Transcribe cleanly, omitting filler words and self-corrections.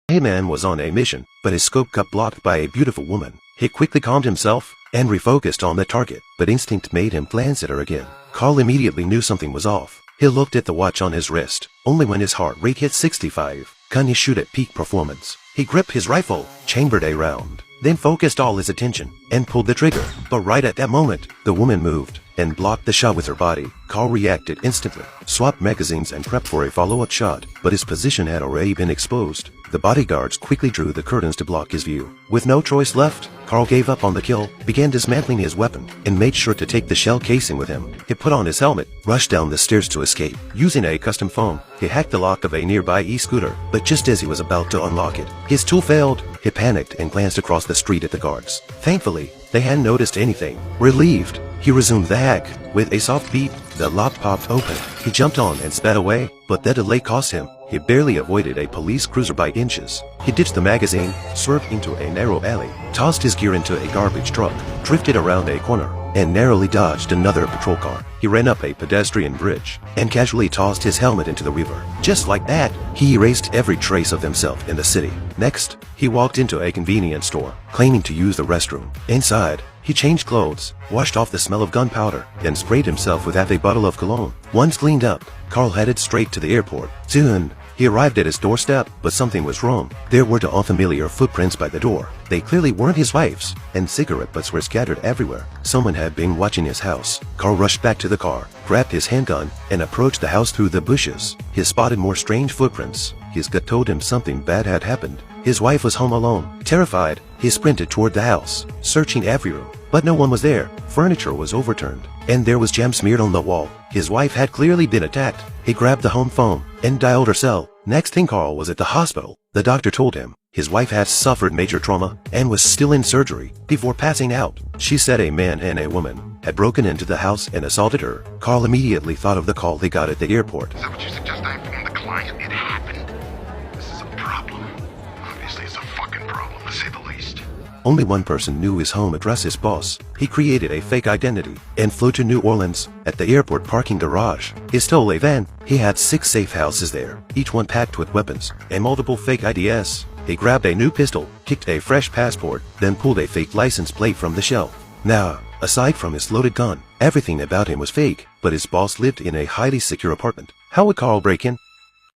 Man was on a mission, but his scope got blocked by a beautiful woman. He quickly calmed himself and refocused on the target, but instinct made him glance at her again. Carl immediately knew something was off. He looked at the watch on his wrist. Only when his heart rate hit 65 can he shoot at peak performance. He gripped his rifle, chambered a round, then focused all his attention and pulled the trigger. But right at that moment, the woman moved and blocked the shot with her body. Carl reacted instantly, swapped magazines and prepped for a follow-up shot, but his position had already been exposed. The bodyguards quickly drew the curtains to block his view. With no choice left, Carl gave up on the kill, began dismantling his weapon, and made sure to take the shell casing with him. He put on his helmet, rushed down the stairs to escape. Using a custom phone, he hacked the lock of a nearby e-scooter, but just as he was about to unlock it, his tool failed. He panicked and glanced across the street at the guards. Thankfully, they hadn't noticed anything. Relieved, he resumed the hack. With a soft beep, the lock popped open. He jumped on and sped away, but that delay cost him. He barely avoided a police cruiser by inches. He ditched the magazine, swerved into a narrow alley, tossed his gear into a garbage truck, drifted around a corner, and narrowly dodged another patrol car. He ran up a pedestrian bridge and casually tossed his helmet into the river. Just like that, he erased every trace of himself in the city. Next, he walked into a convenience store, claiming to use the restroom. Inside, he changed clothes, washed off the smell of gunpowder, and sprayed himself with half a bottle of cologne. Once cleaned up, Carl headed straight to the airport. Soon, he arrived at his doorstep, but something was wrong. There were the unfamiliar footprints by the door. They clearly weren't his wife's, and cigarette butts were scattered everywhere. Someone had been watching his house. Carl rushed back to the car, grabbed his handgun, and approached the house through the bushes. He spotted more strange footprints. His gut told him something bad had happened. His wife was home alone. Terrified, he sprinted toward the house, searching every room. But no one was there. Furniture was overturned, and there was jam smeared on the wall. His wife had clearly been attacked. He grabbed the home phone and dialed her cell. Next thing, Carl was at the hospital. The doctor told him his wife had suffered major trauma and was still in surgery before passing out. She said a man and a woman had broken into the house and assaulted her. Carl immediately thought of the call they got at the airport. Is that what you suggest? I informed the client. It happened. This is a problem. Obviously, it's a fucking problem, to say the least. Only one person knew his home address, his boss. He created a fake identity and flew to New Orleans. At the airport parking garage, he stole a van. He had 6 safe houses there, each one packed with weapons and multiple fake IDs. He grabbed a new pistol, kicked a fresh passport, then pulled a fake license plate from the shelf. Now, aside from his loaded gun, everything about him was fake, but his boss lived in a highly secure apartment. How would Carl break in?